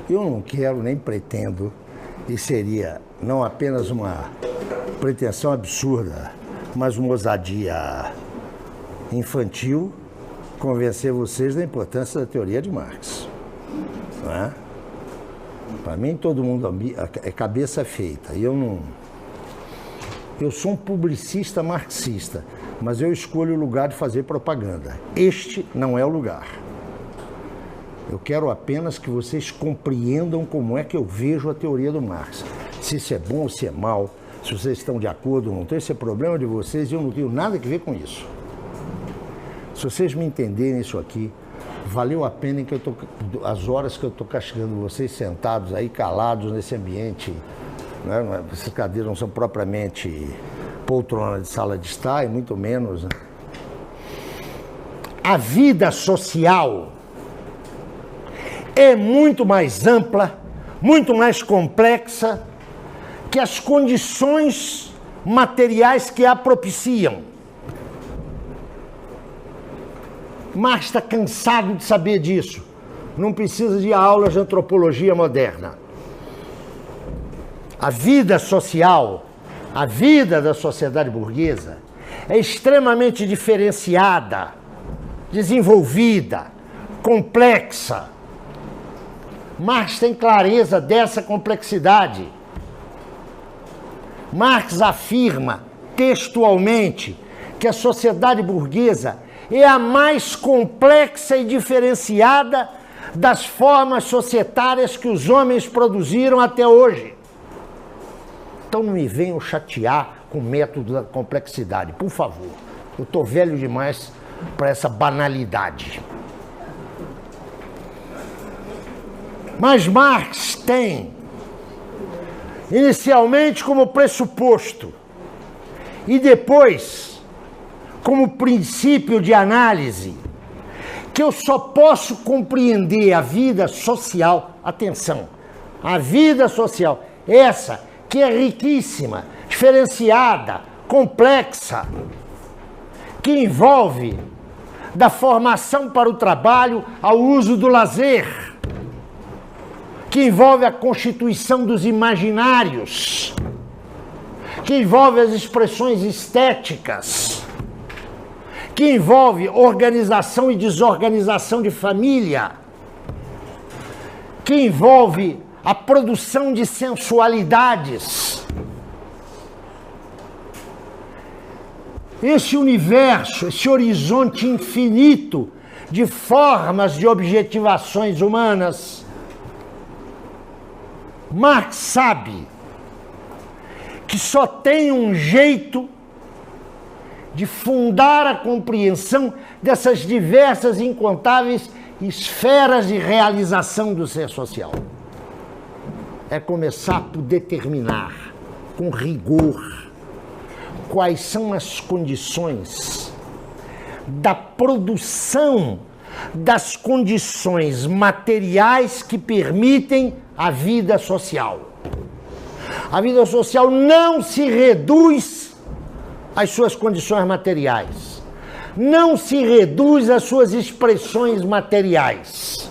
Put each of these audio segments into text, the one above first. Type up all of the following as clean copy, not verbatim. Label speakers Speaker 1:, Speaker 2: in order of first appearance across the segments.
Speaker 1: Eu não quero nem pretendo, e seria não apenas uma pretensão absurda, mas uma ousadia infantil, convencer vocês da importância da teoria de Marx. Não é? Para mim, todo mundo é cabeça feita. E eu sou um publicista marxista, mas eu escolho o lugar de fazer propaganda. Este não é o lugar. Eu quero apenas que vocês compreendam como é que eu vejo a teoria do Marx. Se isso é bom ou se é mal, se vocês estão de acordo ou não. Então esse é problema de vocês e eu não tenho nada a ver com isso. Se vocês me entenderem isso aqui, valeu a pena as horas que eu estou castigando vocês sentados aí, calados nesse ambiente. Né? Essas cadeiras não são propriamente poltrona de sala de estar, e muito menos. Né? A vida social é muito mais ampla, muito mais complexa que as condições materiais que a propiciam. Marx está cansado de saber disso. Não precisa de aulas de antropologia moderna. A vida social, a vida da sociedade burguesa é extremamente diferenciada, desenvolvida, complexa. Marx tem clareza dessa complexidade. Marx afirma textualmente que a sociedade burguesa é a mais complexa e diferenciada das formas societárias que os homens produziram até hoje. Então não me venham chatear com o método da complexidade, por favor. Eu estou velho demais para essa banalidade. Mas Marx tem, inicialmente como pressuposto e depois como princípio de análise, que eu só posso compreender a vida social, atenção, a vida social, essa que é riquíssima, diferenciada, complexa, que envolve da formação para o trabalho ao uso do lazer, que envolve a constituição dos imaginários, que envolve as expressões estéticas, que envolve organização e desorganização de família, que envolve a produção de sensualidades. Esse universo, esse horizonte infinito de formas de objetivações humanas, Marx sabe que só tem um jeito de fundar a compreensão dessas diversas e incontáveis esferas de realização do ser social. É começar por determinar, com rigor, quais são as condições da produção das condições materiais que permitem a vida social. A vida social não se reduz às suas condições materiais, não se reduz às suas expressões materiais.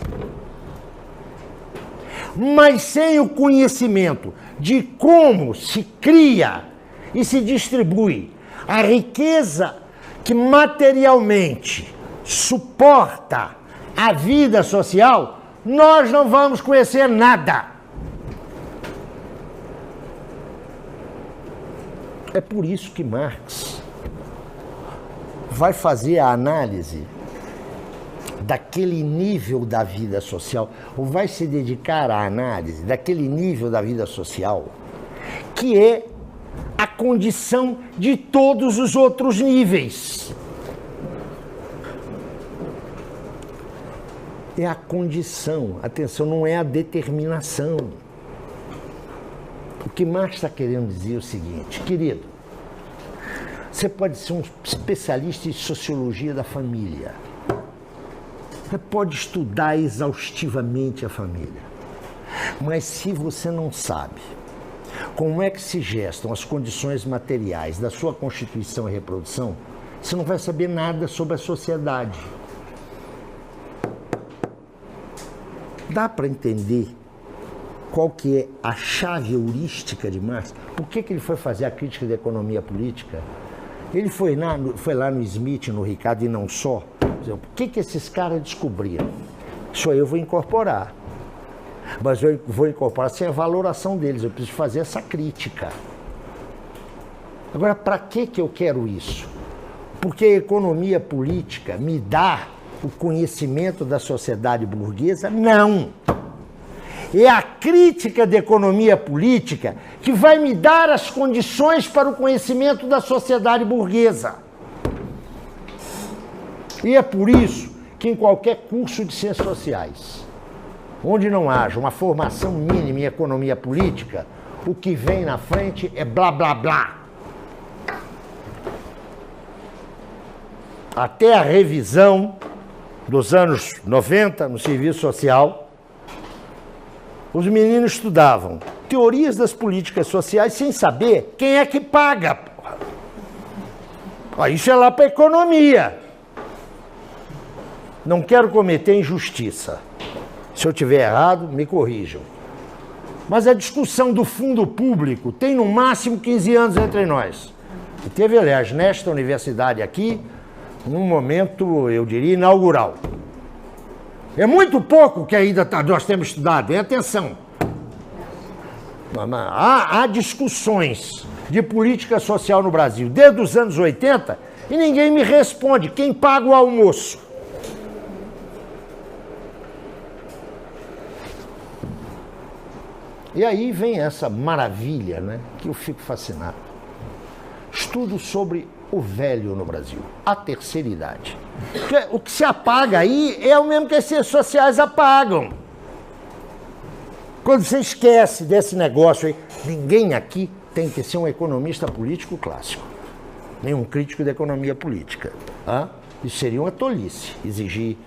Speaker 1: Mas sem o conhecimento de como se cria e se distribui a riqueza que materialmente suporta a vida social, nós não vamos conhecer nada. É por isso que Marx vai fazer a análise daquele nível da vida social, ou vai se dedicar à análise daquele nível da vida social, que é a condição de todos os outros níveis. É a condição, atenção, não é a determinação. O que Marx está querendo dizer é o seguinte, querido, você pode ser um especialista em sociologia da família, você pode estudar exaustivamente a família, mas se você não sabe como é que se gestam as condições materiais da sua constituição e reprodução, você não vai saber nada sobre a sociedade. Dá para entender qual que é a chave heurística de Marx? Por que ele foi fazer a crítica da economia política? Ele foi lá no Smith, no Ricardo e não só. O que esses caras descobriram? Isso aí eu vou incorporar. Mas eu vou incorporar sem a valoração deles. Eu preciso fazer essa crítica. Agora, para que eu quero isso? Porque a economia política me dá o conhecimento da sociedade burguesa? Não! É a crítica da economia política que vai me dar as condições para o conhecimento da sociedade burguesa. E é por isso que em qualquer curso de ciências sociais, onde não haja uma formação mínima em economia política, o que vem na frente é blá, blá, blá. Até a revisão dos anos 90 no serviço social, os meninos estudavam teorias das políticas sociais sem saber quem é que paga. Isso é lá para a economia. Não quero cometer injustiça. Se eu estiver errado, me corrijam. Mas a discussão do fundo público tem no máximo 15 anos entre nós. E teve, aliás, nesta universidade aqui, num momento, eu diria, inaugural. É muito pouco que ainda nós temos estudado, e atenção. Há discussões de política social no Brasil desde os anos 80 e ninguém me responde quem paga o almoço. E aí vem essa maravilha, né, que eu fico fascinado. Estudo sobre o velho no Brasil, a terceira idade. Porque o que se apaga aí é o mesmo que as ciências sociais apagam. Quando você esquece desse negócio aí, ninguém aqui tem que ser um economista político clássico, nem um crítico da economia política. Isso seria uma tolice, exigir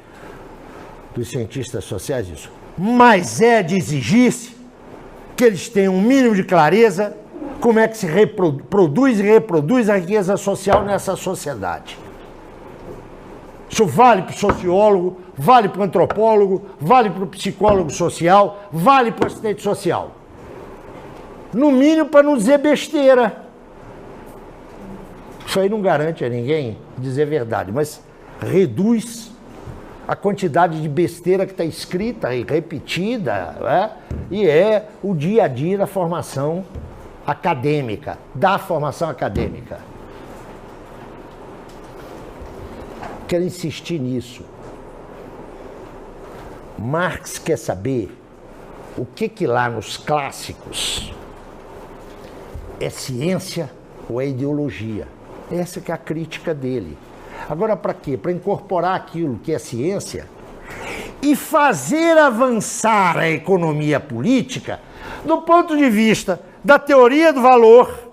Speaker 1: dos cientistas sociais isso. Mas é de exigir-se que eles tenham um mínimo de clareza como é que se produz e reproduz a riqueza social nessa sociedade. Isso vale para o sociólogo, vale para o antropólogo, vale para o psicólogo social, vale para o assistente social. No mínimo para não dizer besteira. Isso aí não garante a ninguém dizer verdade, mas reduz a quantidade de besteira que está escrita e repetida, né? E é o dia a dia da formação acadêmica, Quero insistir nisso. Marx quer saber o que lá nos clássicos é ciência ou é ideologia. Essa que é a crítica dele. Agora, para quê? Para incorporar aquilo que é ciência e fazer avançar a economia política do ponto de vista da teoria do valor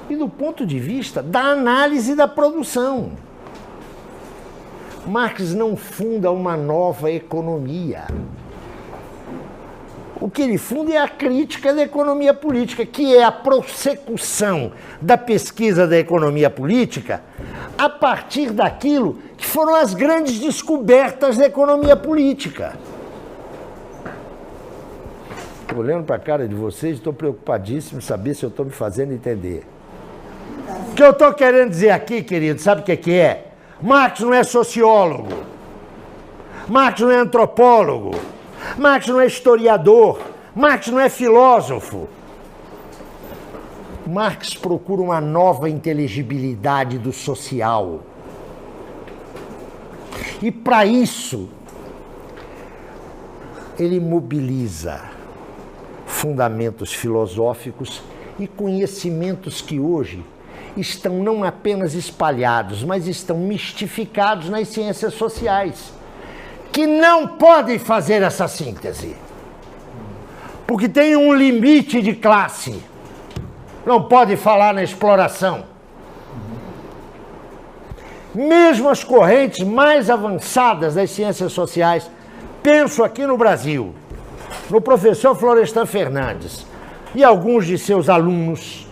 Speaker 1: e do ponto de vista da análise da produção. Marx não funda uma nova economia. O que ele funda é a crítica da economia política, que é a prossecução da pesquisa da economia política a partir daquilo que foram as grandes descobertas da economia política. Estou olhando para a cara de vocês e estou preocupadíssimo em saber se eu estou me fazendo entender. O que eu estou querendo dizer aqui, querido, sabe o que é? Marx não é sociólogo, Marx não é antropólogo, Marx não é historiador, Marx não é filósofo. Marx procura uma nova inteligibilidade do social. E para isso, ele mobiliza fundamentos filosóficos e conhecimentos que hoje estão não apenas espalhados, mas estão mistificados nas ciências sociais, que não podem fazer essa síntese, porque tem um limite de classe, não podem falar na exploração. Mesmo as correntes mais avançadas das ciências sociais, penso aqui no Brasil, no professor Florestan Fernandes e alguns de seus alunos,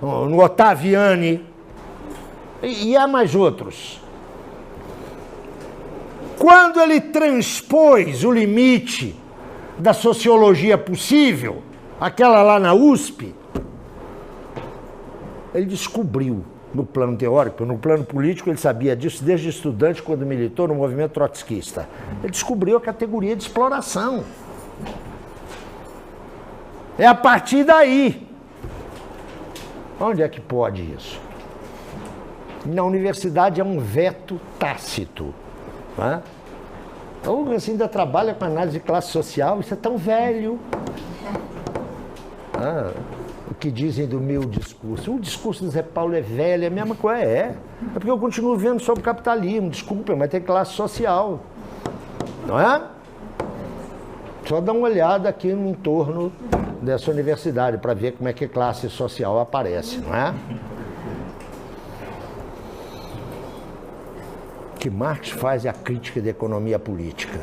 Speaker 1: no Ottaviani, e há mais outros. Quando ele transpôs o limite da sociologia possível, aquela lá na USP, ele descobriu, no plano teórico, no plano político, ele sabia disso desde estudante, quando militou no movimento trotskista. Ele descobriu a categoria de exploração. É a partir daí. Onde é que pode isso? Na universidade é um veto tácito. Né? Então, você ainda trabalha com análise de classe social, isso é tão velho. O que dizem do meu discurso? O discurso do Zé Paulo é velho, é a mesma coisa, é porque eu continuo vendo sobre capitalismo, desculpa, mas tem classe social. Não é? Só dá uma olhada aqui no entorno dessa universidade para ver como é que a classe social aparece, não é? Que Marx faz a crítica da economia política.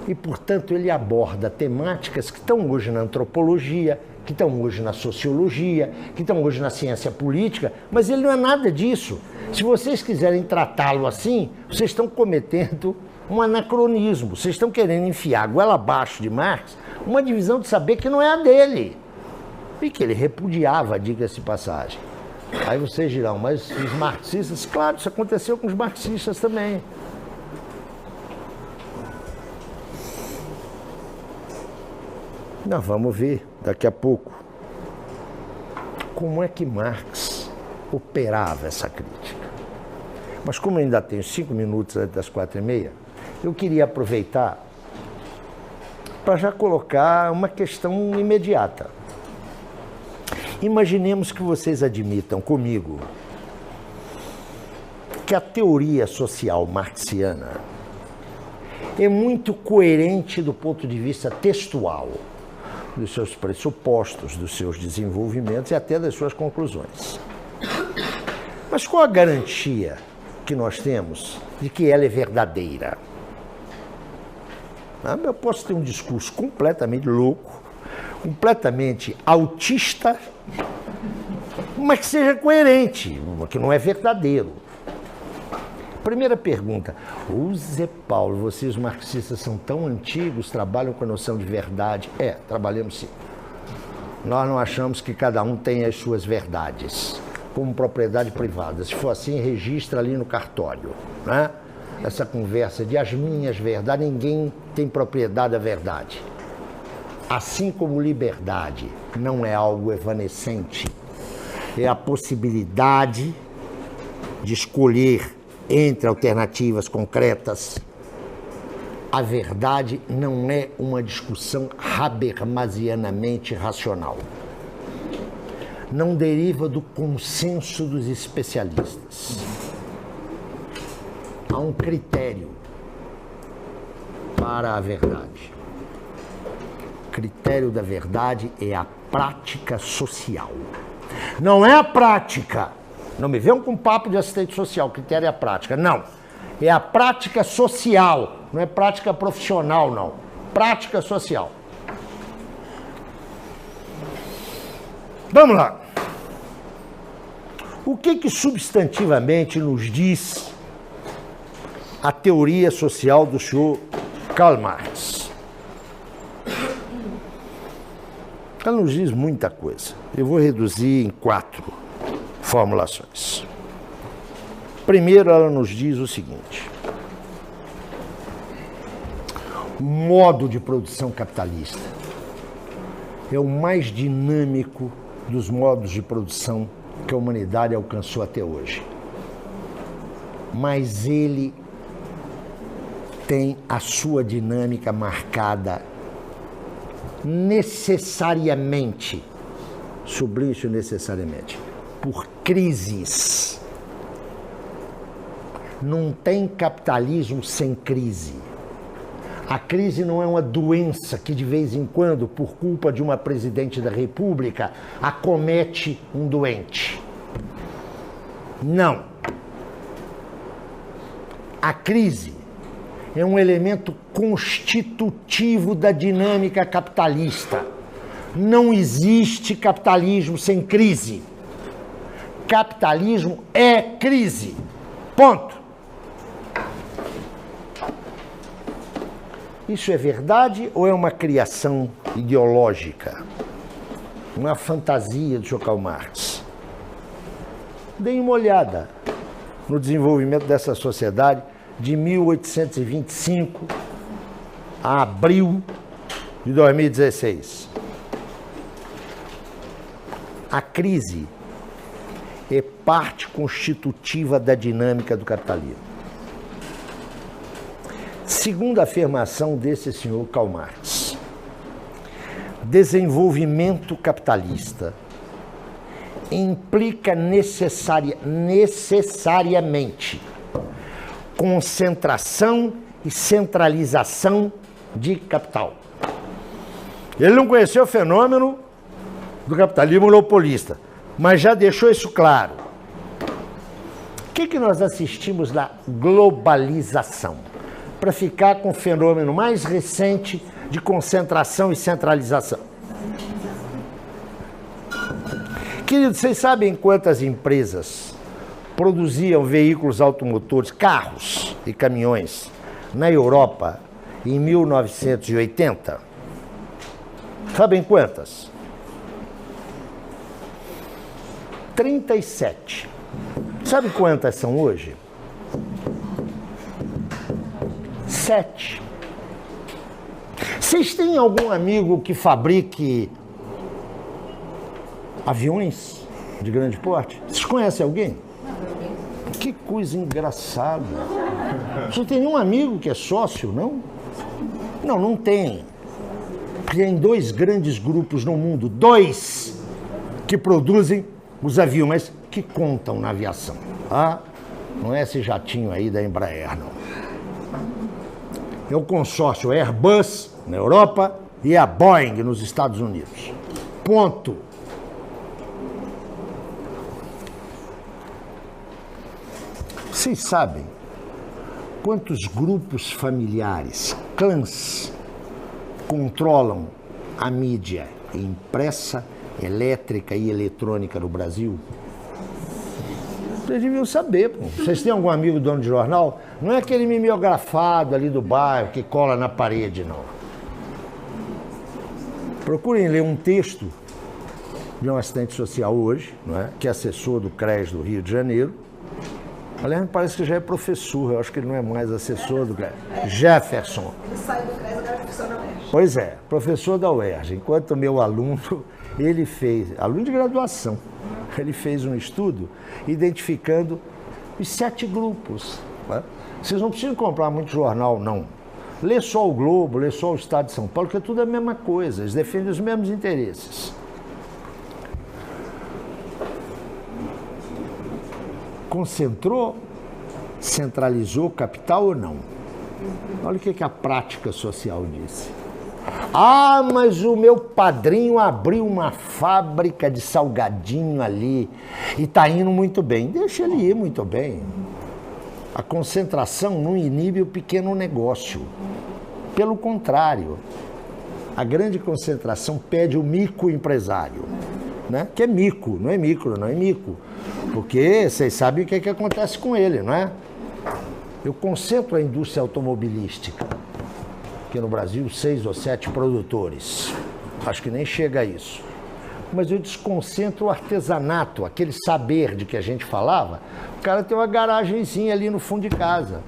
Speaker 1: E, portanto, ele aborda temáticas que estão hoje na antropologia, que estão hoje na sociologia, que estão hoje na ciência política, mas ele não é nada disso. Se vocês quiserem tratá-lo assim, vocês estão cometendo um anacronismo. Vocês estão querendo enfiar goela abaixo de Marx uma divisão de saber que não é a dele. E que ele repudiava, diga-se de passagem. Aí vocês dirão, mas os marxistas, claro, isso aconteceu com os marxistas também. Nós vamos ver daqui a pouco como é que Marx operava essa crítica. Mas como eu ainda tenho 5 minutos antes das 4h30, eu queria aproveitar para já colocar uma questão imediata. Imaginemos que vocês admitam comigo que a teoria social marxiana é muito coerente do ponto de vista textual, dos seus pressupostos, dos seus desenvolvimentos e até das suas conclusões. Mas qual a garantia que nós temos de que ela é verdadeira? Eu posso ter um discurso completamente louco, completamente autista, mas que seja coerente, que não é verdadeiro. Primeira pergunta, Zé Paulo, vocês marxistas são tão antigos, trabalham com a noção de verdade? Trabalhamos sim. Nós não achamos que cada um tem as suas verdades como propriedade privada. Se for assim, registra ali no cartório, né? Essa conversa de as minhas verdades, ninguém tem propriedade da verdade. Assim como liberdade não é algo evanescente, é a possibilidade de escolher entre alternativas concretas. A verdade não é uma discussão habermasianamente racional. Não deriva do consenso dos especialistas. Há um critério para a verdade. O critério da verdade é a prática social. Não é a prática. Não me venham com papo de assistente social, o critério é a prática. Não. É a prática social. Não é prática profissional, não. Prática social. Vamos lá. O que substantivamente nos diz a teoria social do senhor Karl Marx? Ela nos diz muita coisa. Eu vou reduzir em 4 formulações. Primeiro, ela nos diz o seguinte: o modo de produção capitalista é o mais dinâmico dos modos de produção que a humanidade alcançou até hoje. Mas ele tem a sua dinâmica marcada necessariamente, sublinho isso necessariamente, por crises. Não tem capitalismo sem crise. A crise não é uma doença que de vez em quando, por culpa de uma presidente da República, acomete um doente. Não. A crise é um elemento constitutivo da dinâmica capitalista. Não existe capitalismo sem crise. Capitalismo é crise. Ponto. Isso é verdade ou é uma criação ideológica? Uma fantasia do Sr. Karl Marx? Deem uma olhada no desenvolvimento dessa sociedade de 1825 a abril de 2016. A crise é parte constitutiva da dinâmica do capitalismo. Segundo a afirmação desse senhor Karl Marx, desenvolvimento capitalista implica necessariamente concentração e centralização de capital. Ele não conheceu o fenômeno do capitalismo monopolista, mas já deixou isso claro. O que nós assistimos na globalização? Para ficar com o fenômeno mais recente de concentração e centralização. Queridos, vocês sabem quantas empresas produziam veículos automotores, carros e caminhões na Europa em 1980? Sabem quantas? 37. Sabe quantas são hoje? 7. Vocês têm algum amigo que fabrique aviões de grande porte? Vocês conhecem alguém? Que coisa engraçada. Você tem nenhum amigo que é sócio, não? Não, não tem. Tem 2 grandes grupos no mundo, 2 que produzem os aviões, mas que contam na aviação. Ah, não é esse jatinho aí da Embraer, não. É o consórcio Airbus na Europa e a Boeing nos Estados Unidos. Ponto. Vocês sabem quantos grupos familiares, clãs, controlam a mídia impressa, elétrica e eletrônica no Brasil? Vocês deviam saber, pô. Vocês têm algum amigo dono de jornal? Não é aquele mimeografado ali do bairro que cola na parede, não. Procurem ler um texto de um assistente social hoje, não é? Que é assessor do CRES do Rio de Janeiro. Aliás, me parece que já é professor, eu acho que ele não é mais assessor do CRES. Jefferson.
Speaker 2: Ele saiu do CRES, agora é professor da UERJ.
Speaker 1: Pois é, professor da UERJ. Enquanto meu aluno, ele fez, aluno de graduação, ele fez um estudo identificando os 7 grupos. Né? Vocês não precisam comprar muito jornal, não. Lê só o Globo, lê só o Estado de São Paulo, que é tudo a mesma coisa, eles defendem os mesmos interesses. Concentrou, centralizou capital ou não? Olha o que a prática social disse. Ah, mas o meu padrinho abriu uma fábrica de salgadinho ali e está indo muito bem. Deixa ele ir muito bem. A concentração não inibe o pequeno negócio. Pelo contrário, a grande concentração pede o microempresário, né? Que é mico, não é micro, não é mico. Porque vocês sabem o que acontece com ele, não é? Eu concentro a indústria automobilística, que no Brasil 6 ou 7 produtores, acho que nem chega a isso. Mas eu desconcentro o artesanato, aquele saber de que a gente falava. O cara tem uma garagenzinha ali no fundo de casa.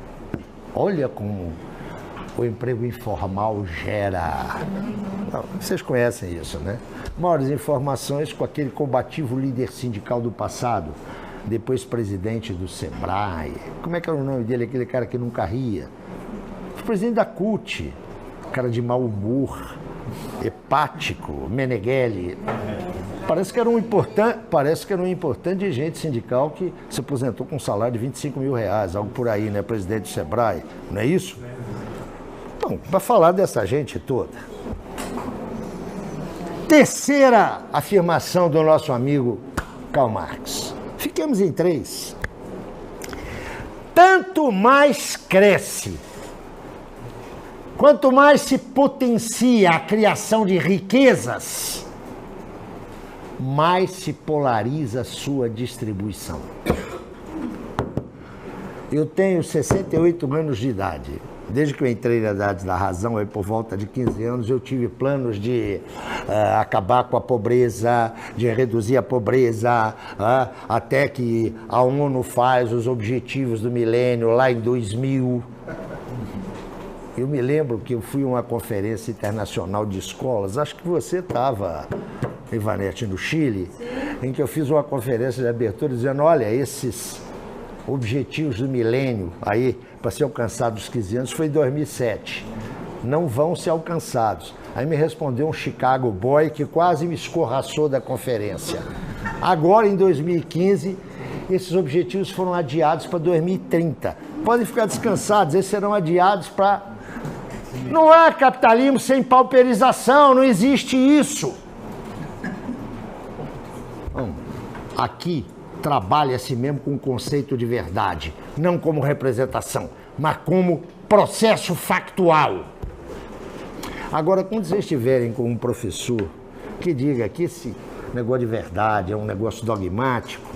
Speaker 1: Olha como o emprego informal gera. Não, vocês conhecem isso, né? Maiores informações com aquele combativo líder sindical do passado, depois presidente do Sebrae. Como é que era o nome dele, aquele cara que nunca ria? O presidente da CUT, cara de mau humor, hepático, Meneghelli. Parece que era um importante dirigente sindical que se aposentou com um salário de 25 mil reais, algo por aí, né? Presidente do Sebrae, não é isso? Bom, para falar dessa gente toda. Terceira afirmação do nosso amigo Karl Marx. Fiquemos em 3. Tanto mais cresce, quanto mais se potencia a criação de riquezas, mais se polariza a sua distribuição. Eu tenho 68 anos de idade. Desde que eu entrei na idade da razão, aí por volta de 15 anos, eu tive planos de acabar com a pobreza, de reduzir a pobreza, até que a ONU faz os objetivos do milênio lá em 2000. Eu me lembro que eu fui a uma conferência internacional de escolas, acho que você estava, Ivanete, no Chile, em que eu fiz uma conferência de abertura dizendo, olha, esses objetivos do milênio aí, para ser alcançados aos 15 anos, foi em 2007. Não vão ser alcançados. Aí me respondeu um Chicago boy que quase me escorraçou da conferência. Agora, em 2015, esses objetivos foram adiados para 2030. Podem ficar descansados, eles serão adiados para... Não há capitalismo sem pauperização, não existe isso. Bom, aqui trabalha-se mesmo com o conceito de verdade, não como representação, mas como processo factual. Agora, quando vocês estiverem com um professor que diga que esse negócio de verdade é um negócio dogmático,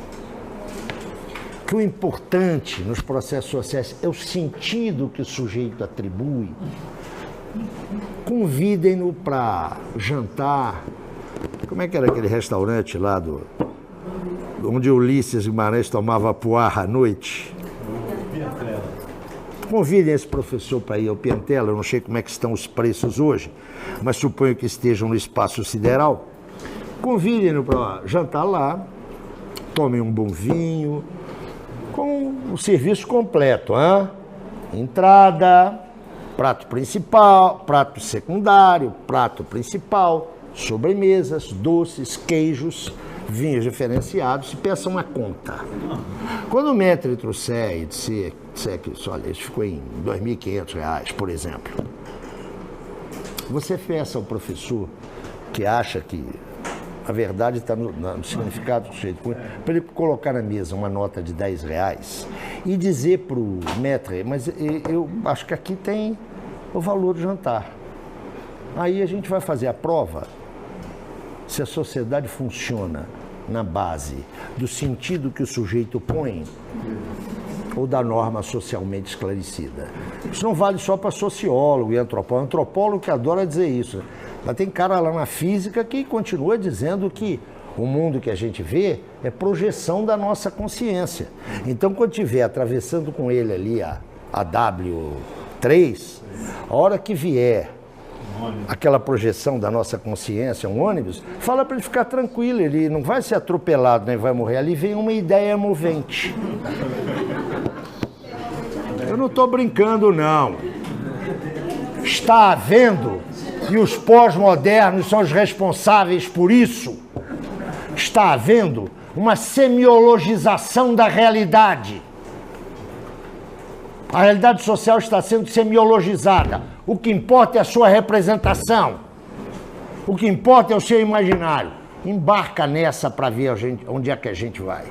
Speaker 1: que o importante nos processos sociais é o sentido que o sujeito atribui, convidem-no para jantar. Como é que era aquele restaurante lá onde Ulisses Guimarães tomava puarra à noite? Convidem esse professor para ir ao Piantella, eu não sei como é que estão os preços hoje, mas suponho que estejam no Espaço Sideral. Convidem-no para jantar lá, tomem um bom vinho, com o serviço completo, hein? Entrada, prato principal, prato secundário, prato principal, sobremesas, doces, queijos, vinhos diferenciados, e peçam uma conta. Quando o maître trouxer e disser que olha, isso ficou em R$ 2.500, por exemplo, você peça ao professor que acha que a verdade está no significado do sujeito, para ele colocar na mesa uma nota de R$10 e dizer para o maître, mas eu acho que aqui tem o valor do jantar. Aí a gente vai fazer a prova se a sociedade funciona na base do sentido que o sujeito põe ou da norma socialmente esclarecida. Isso não vale só para sociólogo e antropólogo. Antropólogo que adora dizer isso. Mas tem cara lá na física que continua dizendo que o mundo que a gente vê é projeção da nossa consciência. Então, quando estiver atravessando com ele ali a W3, a hora que vier aquela projeção da nossa consciência, um ônibus, fala para ele ficar tranquilo, ele não vai ser atropelado, nem vai morrer. Ali vem uma ideia movente. Eu não estou brincando, não. Está havendo, e os pós-modernos são os responsáveis por isso, está havendo uma semiologização da realidade. A realidade social está sendo semiologizada. O que importa é a sua representação. O que importa é o seu imaginário. Embarca nessa para ver onde é que a gente vai.